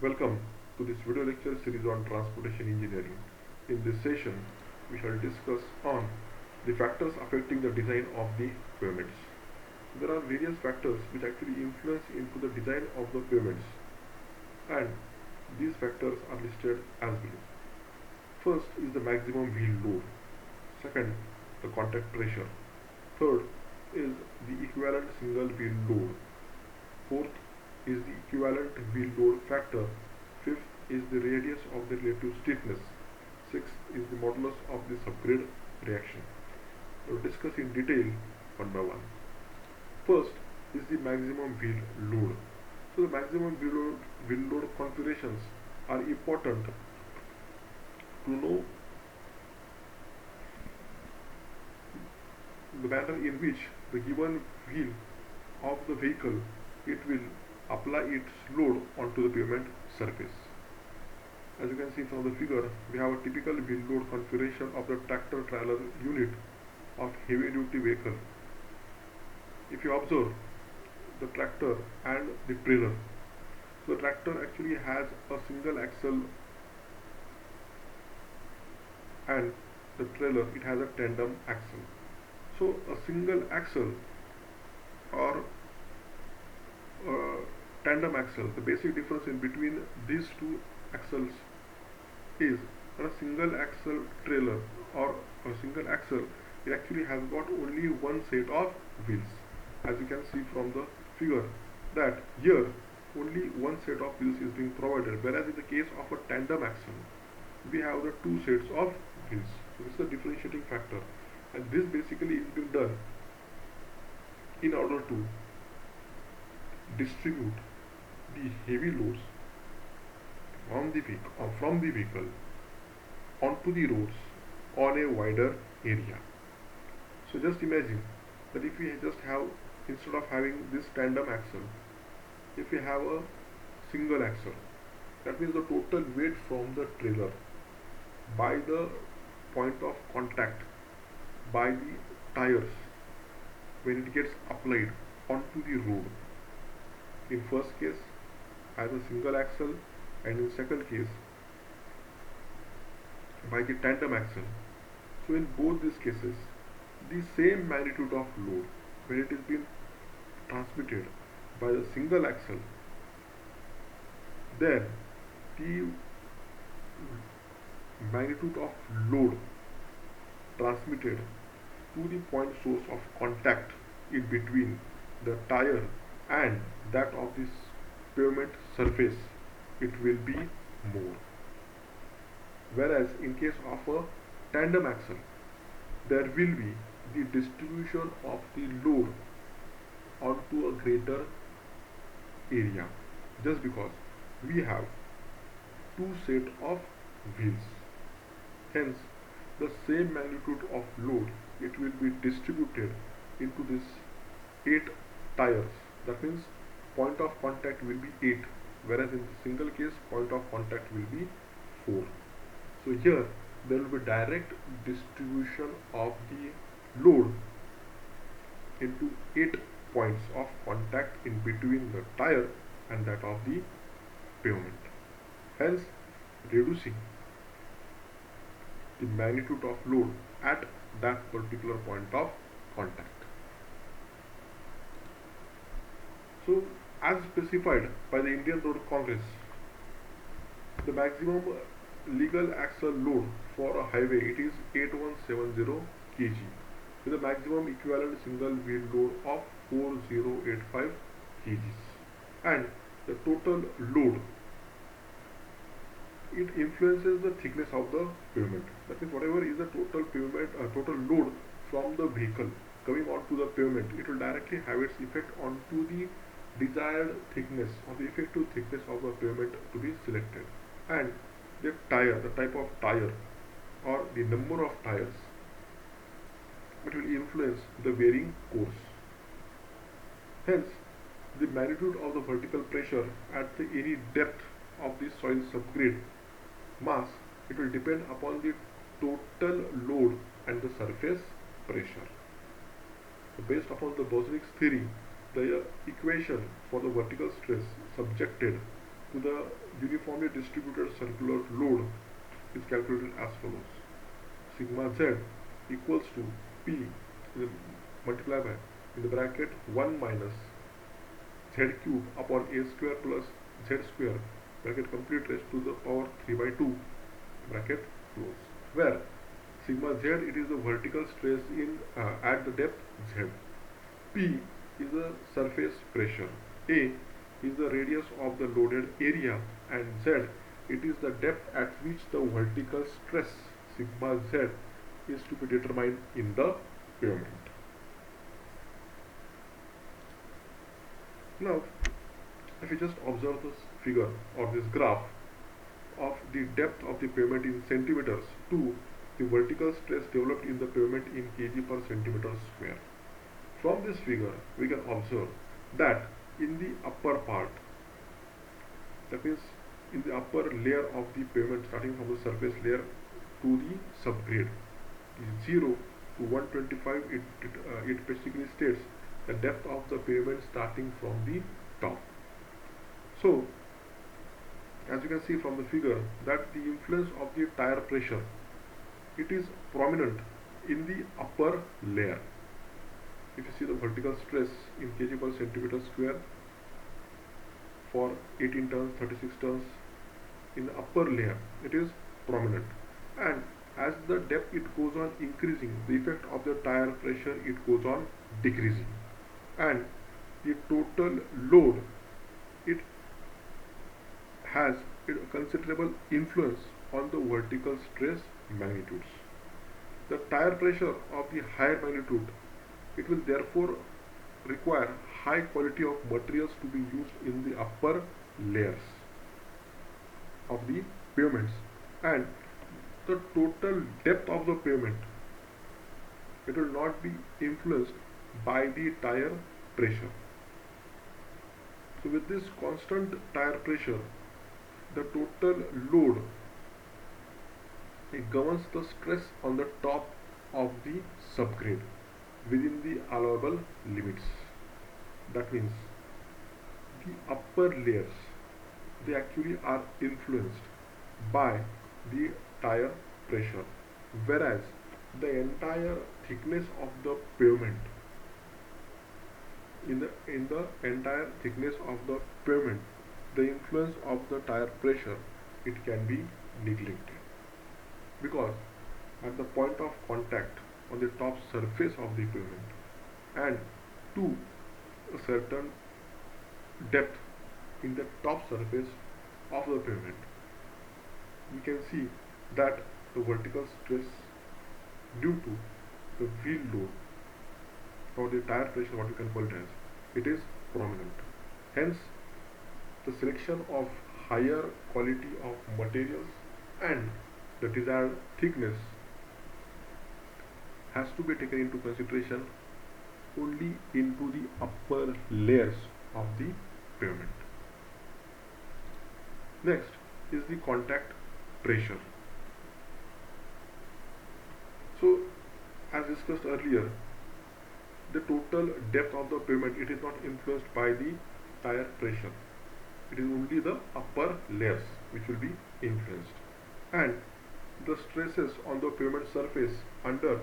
Welcome to this video lecture series on transportation engineering. In this session, we shall discuss on the factors affecting the design of the pavements. There are various factors which actually influence into the design of the pavements, and these factors are listed as below. First is the maximum wheel load. Second, the contact pressure. Third is the equivalent single wheel load. Fourth is the equivalent wheel load factor. Fifth is the radius of the relative stiffness. Sixth is the modulus of the subgrade reaction. We will discuss in detail one by one. First is the maximum wheel load. So the maximum wheel load configurations are important to know the manner in which the given wheel of the vehicle it will apply its load onto the pavement surface. As you can see from the figure, we have a typical wheel load configuration of the tractor trailer unit of heavy duty vehicle. If you observe the tractor and the trailer, so the tractor actually has a single axle and the trailer it has a tandem axle. So a single axle or tandem axle, the basic difference in between these two axles is that a single axle trailer or a single axle it actually has got only one set of wheels. As you can see from the figure that here only one set of wheels is being provided, whereas in the case of a tandem axle we have the two sets of wheels. So this is the differentiating factor, and this basically is being done in order to distribute the heavy loads from the vehicle onto the roads on a wider area. So just imagine that if we just have, instead of having this tandem axle, if we have a single axle, that means the total weight from the trailer by the point of contact by the tires when it gets applied onto the road, in first case as a single axle and in second case by the tandem axle. So in both these cases the same magnitude of load when it is being transmitted by the single axle, then the magnitude of load transmitted to the point source of contact in between the tire and that of this pavement surface, it will be more. Whereas in case of a tandem axle, there will be the distribution of the load onto a greater area, just because we have two set of wheels. Hence the same magnitude of load it will be distributed into this 8 tires. That means point of contact will be 8, whereas in the single case point of contact will be 4. So here there will be direct distribution of the load into 8 points of contact in between the tire and that of the pavement, hence reducing the magnitude of load at that particular point of contact. So as specified by the Indian Road Congress, the maximum legal axle load for a highway it is 8170 kg with a maximum equivalent single wheel load of 4085 kg, and the total load it influences the thickness of the pavement. That means whatever is the total pavement total load from the vehicle coming onto the pavement, it will directly have its effect onto the desired thickness or the effective thickness of the pavement to be selected, and the type of tire or the number of tires, it will influence the varying course. Hence the magnitude of the vertical pressure at any depth of the soil subgrade mass, it will depend upon the total load and the surface pressure. So based upon the Boswick's theory, the equation for the vertical stress subjected to the uniformly distributed circular load is calculated as follows. Sigma z equals to P multiplied by in the bracket 1 minus z cube upon a square plus z square bracket complete raised to the power 3 by 2 bracket close, where sigma z it is the vertical stress in at the depth z, P is the surface pressure, A is the radius of the loaded area, and Z it is the depth at which the vertical stress sigma z is to be determined in the pavement. Now, if you just observe this figure or this graph of the depth of the pavement in centimeters to the vertical stress developed in the pavement in kg per centimeter square. From this figure, we can observe that in the upper part, that means in the upper layer of the pavement starting from the surface layer to the subgrade, 0 to 125, it basically states the depth of the pavement starting from the top. So, as you can see from the figure, that the influence of the tire pressure, it is prominent in the upper layer. If you see the vertical stress in kg per centimeter square for 18 tons, 36 tons, in the upper layer, it is prominent. And as the depth it goes on increasing, the effect of the tire pressure it goes on decreasing. And the total load, it has a considerable influence on the vertical stress magnitudes. The tire pressure of the higher magnitude, it will therefore require high quality of materials to be used in the upper layers of the pavements, and the total depth of the pavement, it will not be influenced by the tire pressure. So with this constant tire pressure, the total load, it governs the stress on the top of the subgrade within the allowable limits. That means the upper layers, they actually are influenced by the tire pressure, whereas the entire thickness of the pavement, in the entire thickness of the pavement, the influence of the tire pressure, it can be neglected, because at the point of contact on the top surface of the pavement and to a certain depth in the top surface of the pavement, we can see that the vertical stress due to the wheel load or the tire pressure, what you can call it as, it is prominent. Hence, the selection of higher quality of materials and the desired thickness has to be taken into consideration only into the upper layers of the pavement. Next is the contact pressure. So, as discussed earlier, the total depth of the pavement, it is not influenced by the tire pressure. It is only the upper layers which will be influenced. And the stresses on the pavement surface under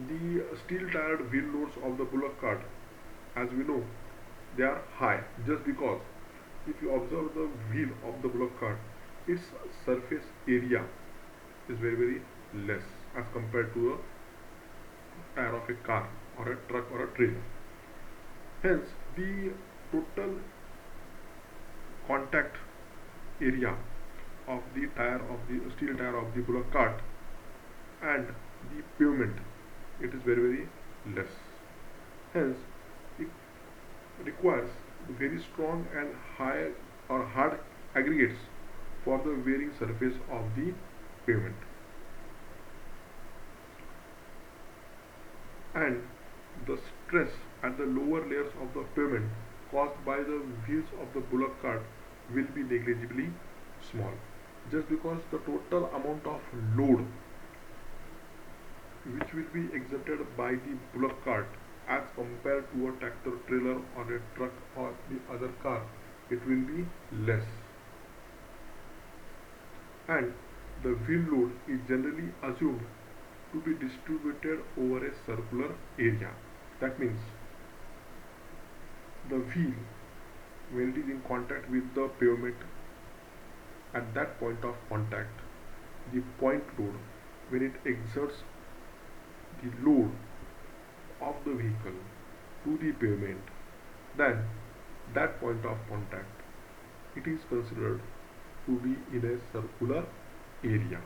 the steel tired wheel loads of the bullock cart, as we know, they are high, just because if you observe the wheel of the bullock cart, its surface area is very less as compared to a tire of a car or a truck or a trailer. Hence, the total contact area of the tire of the steel tire of the bullock cart and the pavement, it is very less. Hence, it requires very strong and high or hard aggregates for the wearing surface of the pavement. And the stress at the lower layers of the pavement caused by the wheels of the bullock cart will be negligibly small, just because the total amount of load which will be exerted by the bullock cart as compared to a tractor trailer or a truck or the other car, it will be less. and the wheel load is generally assumed to be distributed over a circular area. That means the wheel, when it is in contact with the pavement, at that point of contact, the point load, when it exerts the load of the vehicle to the pavement, then that point of contact, it is considered to be in a circular area.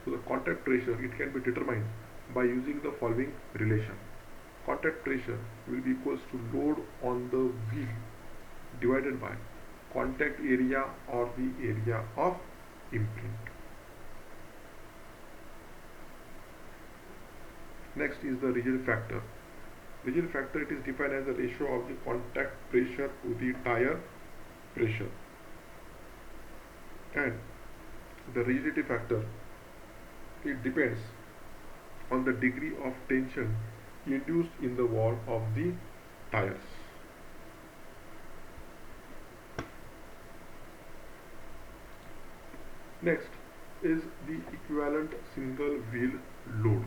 So the contact pressure, it can be determined by using the following relation. Contact pressure will be equals to load on the wheel divided by contact area or the area of imprint. Next is the rigid factor. Rigid factor, it is defined as the ratio of the contact pressure to the tire pressure, and the rigidity factor, it depends on the degree of tension induced in the wall of the tires. Next is the equivalent single wheel load.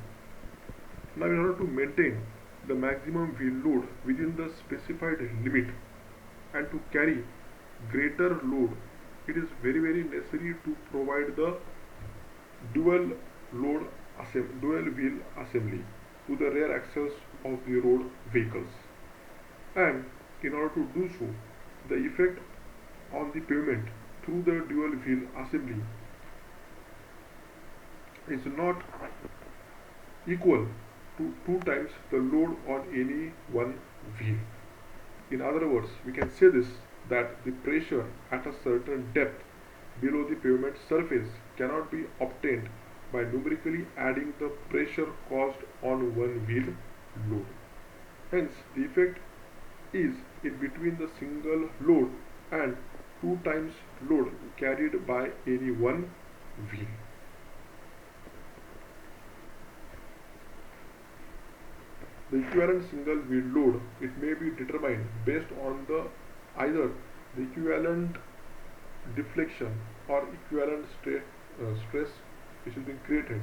Now, in order to maintain the maximum wheel load within the specified limit and to carry greater load, it is very necessary to provide the dual wheel assembly to the rear axles of the road vehicles. And in order to do so, the effect on the pavement through the dual wheel assembly is not equal to 2 times the load on any one wheel. In other words, we can say this, that the pressure at a certain depth below the pavement surface cannot be obtained by numerically adding the pressure caused on one wheel load. Hence, the effect is in between the single load and 2 times load carried by any one wheel. The equivalent single wheel load, it may be determined based on the either the equivalent deflection or equivalent stress which is being created,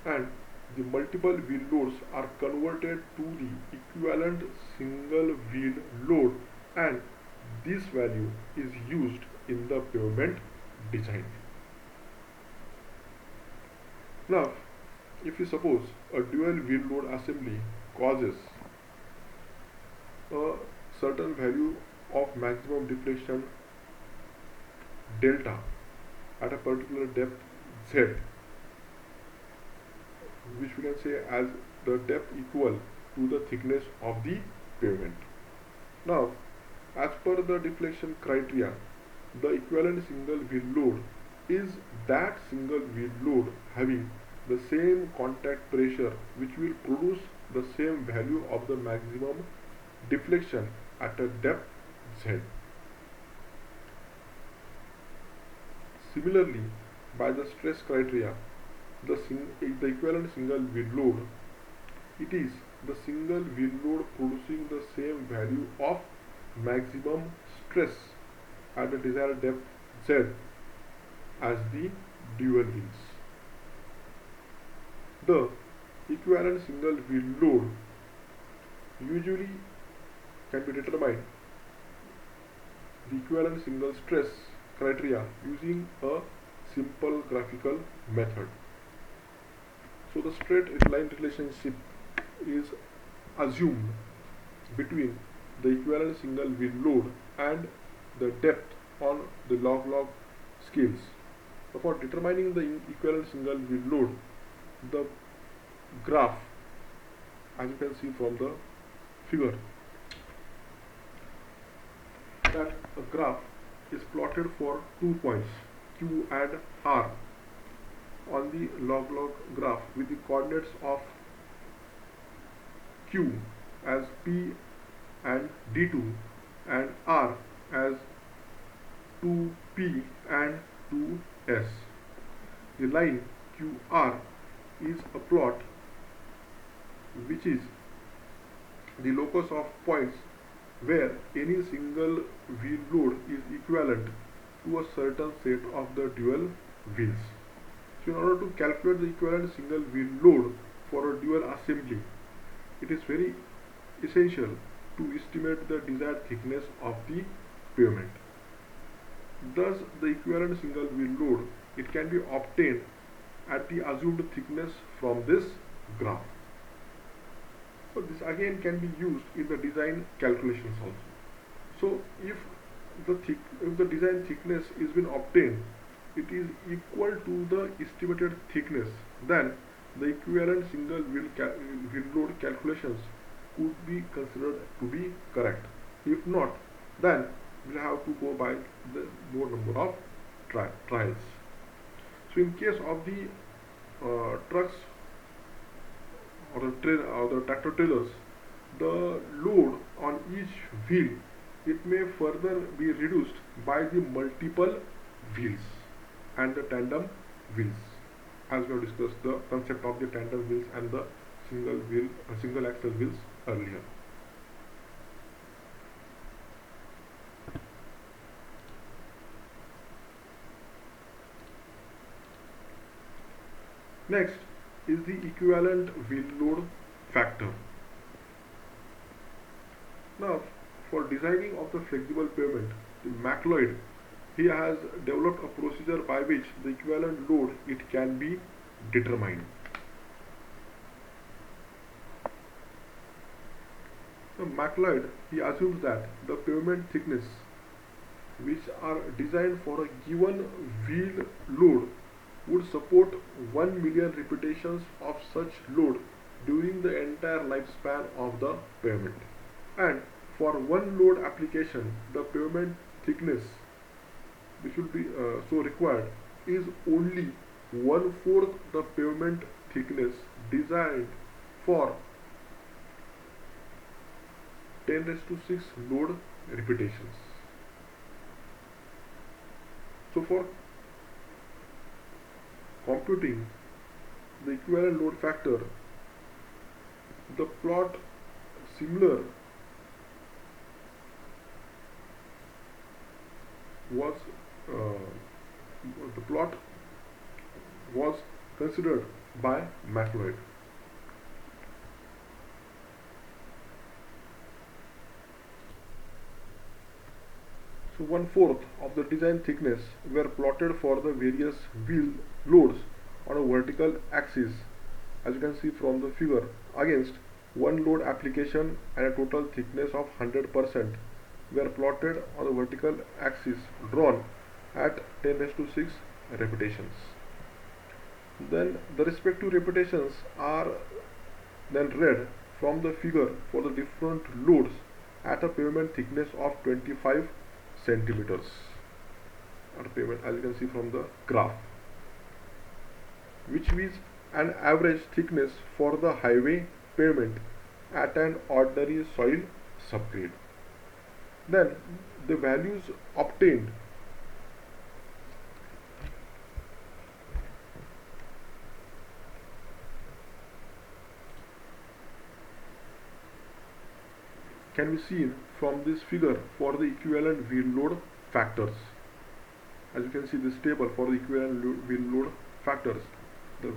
and the multiple wheel loads are converted to the equivalent single wheel load, and this value is used in the pavement design. Now, if you suppose a dual wheel load assembly causes a certain value of maximum deflection delta at a particular depth z, which we can say as the depth equal to the thickness of the pavement. Now, as per the deflection criteria, the equivalent single wheel load is that single wheel load having the same contact pressure which will produce the same value of the maximum deflection at a depth z. Similarly, by the stress criteria, the equivalent single wheel load, it is the single wheel load producing the same value of maximum stress at the desired depth z as the dual wheels. The equivalent single wheel load usually can be determined the equivalent single stress criteria using a simple graphical method. So the straight line relationship is assumed between the equivalent single wheel load and the depth on the log scales. So for determining the equivalent single wheel load, the graph, as you can see from the figure, that a graph is plotted for 2 points Q and R on the log graph with the coordinates of Q as P and D2 and R as 2P and 2S. The line QR is a plot which is the locus of points where any single wheel load is equivalent to a certain set of the dual wheels. So in order to calculate the equivalent single wheel load for a dual assembly, it is very essential to estimate the desired thickness of the pavement. Thus, the equivalent single wheel load, it can be obtained at the assumed thickness from this graph. So this again can be used in the design calculations also. So if the design thickness is been obtained, it is equal to the estimated thickness, then the equivalent single wheel load calculations could be considered to be correct. If not, then we have to go by the more number of trials. So in case of the trucks or the tractor trailers, the load on each wheel, it may further be reduced by the multiple wheels and the tandem wheels, as we have discussed the concept of the tandem wheels and the single axle wheels earlier. Next is the equivalent wheel load factor. Now, for designing of the flexible pavement, the McLeod, he has developed a procedure by which the equivalent load it can be determined. So McLeod, he assumes that the pavement thickness which are designed for a given wheel load would support 1 million repetitions of such load during the entire lifespan of the pavement. And for one load application, the pavement thickness which should be so required is only 1/4 the pavement thickness designed for 10⁶ load repetitions. So for computing the equivalent load factor, the plot similar was the plot was considered by McLeod. So 1/4 of the design thickness were plotted for the various wheel loads on a vertical axis, as you can see from the figure, against one load application, and a total thickness of 100% were plotted on the vertical axis drawn at 10⁶ repetitions. Then the respective repetitions are then read from the figure for the different loads at a pavement thickness of 25 centimeters at pavement, as you can see from the graph, which is an average thickness for the highway pavement at an ordinary soil subgrade. Then the values obtained can be seen from this figure for the equivalent wheel load factors. As you can see, this table for the equivalent wheel load factors, the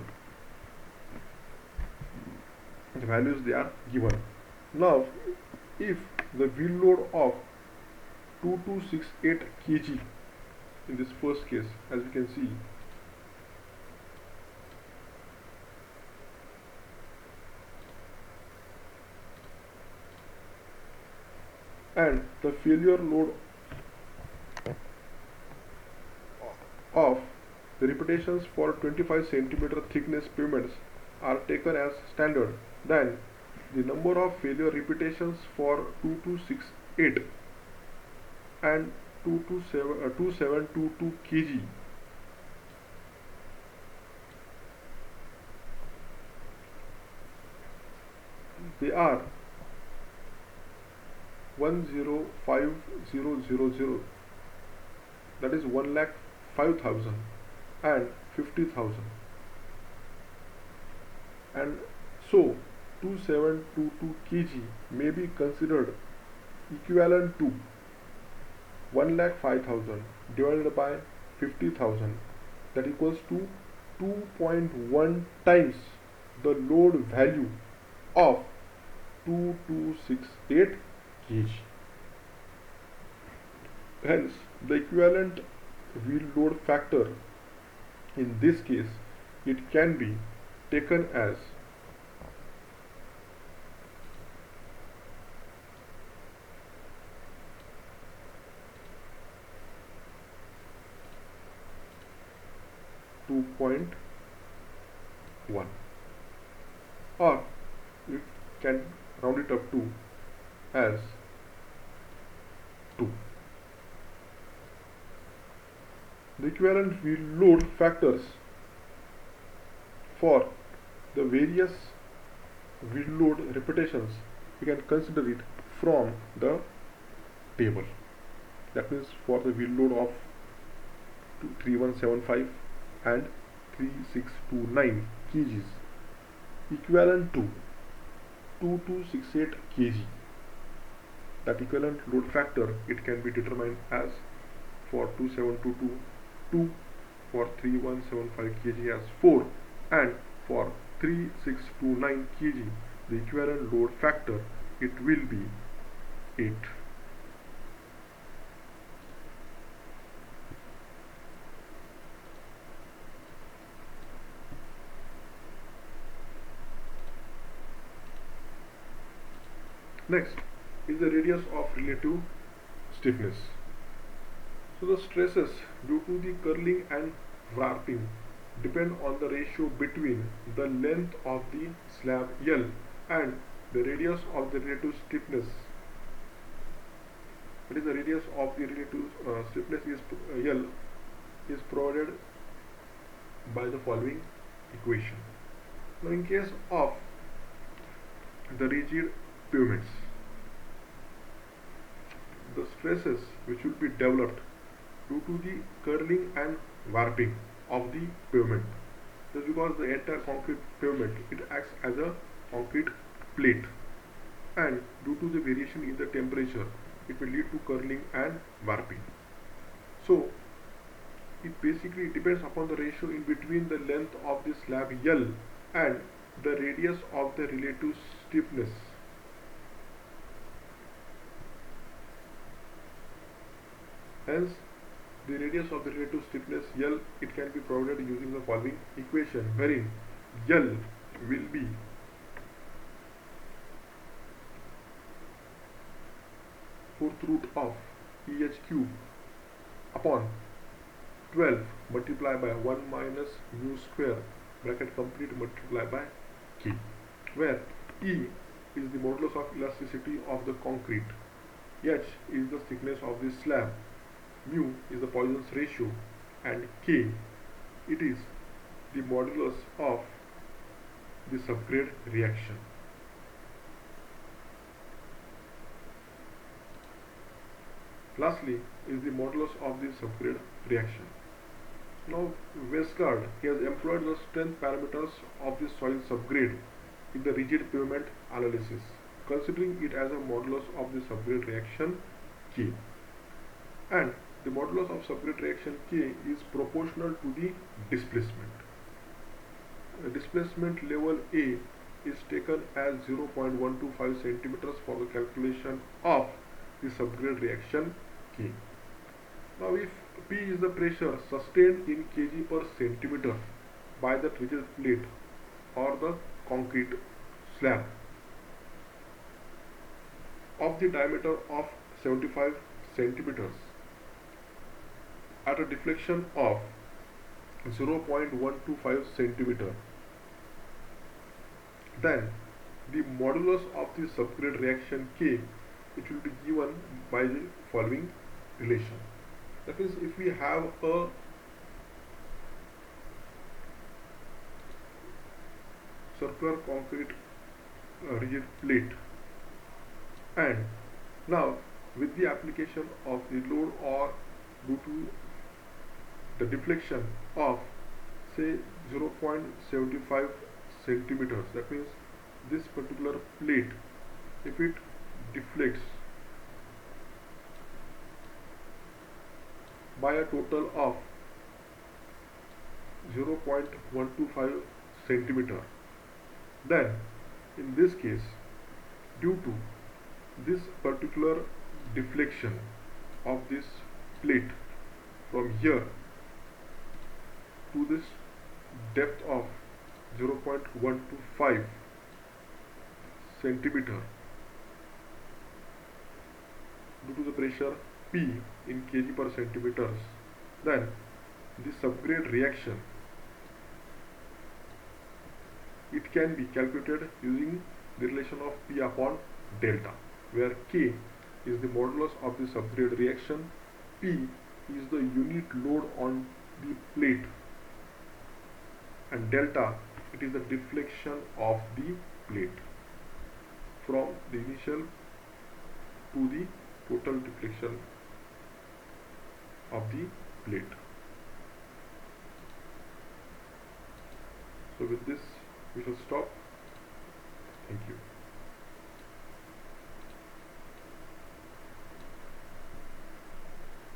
values they are given. Now, if the wheel load of 2268 kg in this first case, as you can see, and the failure load of the repetitions for 25 centimeter thickness pavements are taken as standard, then the number of failure repetitions for 2268 and 2722 kg they are 105,000, that is 1,05,000 and 50,000, and so 2722 kg may be considered equivalent to 1,05,000 divided by 50,000, that equals to 2.1 times the load value of 2268 kg. Hence, the equivalent wheel load factor in this case, it can be taken as 2.1, or you can round it up to as 2. The equivalent wheel load factors for the various wheel load repetitions, we can consider it from the table. That means for the wheel load of 3175 and 3629 kgs equivalent to 2268 kg, that equivalent load factor, it can be determined as for 2722 2, for 3175 kg as 4, and for 3629 kg the equivalent load factor, it will be 8. Next is the radius of relative stiffness. So the stresses due to the curling and warping depend on the ratio between the length of the slab L and the radius of the relative stiffness. That is, the radius of the relative stiffness is L is provided by the following equation. Now, in case of the rigid pavements, the stresses which will be developed due to the curling and warping of the pavement, just because the entire concrete pavement, it acts as a concrete plate, and due to the variation in the temperature, it will lead to curling and warping. So it basically depends upon the ratio in between the length of the slab L and the radius of the relative stiffness. Hence, the radius of the relative stiffness L, it can be provided using the following equation, wherein L will be fourth root of EH cube upon 12 multiplied by 1 minus mu square bracket complete multiplied by K, where E is the modulus of elasticity of the concrete, H is the thickness of the slab, mu is the Poisson's ratio, and K, it is the modulus of the subgrade reaction. Lastly is the modulus of the subgrade reaction. Now, Westgard, he has employed the strength parameters of the soil subgrade in the rigid pavement analysis, considering it as a modulus of the subgrade reaction K, and the modulus of subgrade reaction K is proportional to the displacement. The displacement level A is taken as 0.125 centimeters for the calculation of the subgrade reaction K. Now, if P is the pressure sustained in kg per centimeter by the rigid plate or the concrete slab of the diameter of 75 centimeters at a deflection of 0.125 centimeter, then the modulus of the subgrade reaction K, it will be given by the following relation. That is, if we have a circular concrete rigid plate, and now with the application of the load or due to the deflection of say 0.75 centimeters, that means this particular plate, if it deflects by a total of 0.125 centimeter. Then in this case, due to this particular deflection of this plate from here to this depth of 0.125 centimeter, due to the pressure P in kg per centimeters, then the subgrade reaction, it can be calculated using the relation of P upon delta, where K is the modulus of the subgrade reaction, P is the unit load on the plate, and delta, it is the deflection of the plate from the initial to the total deflection of the plate. So with this we shall stop. Thank you.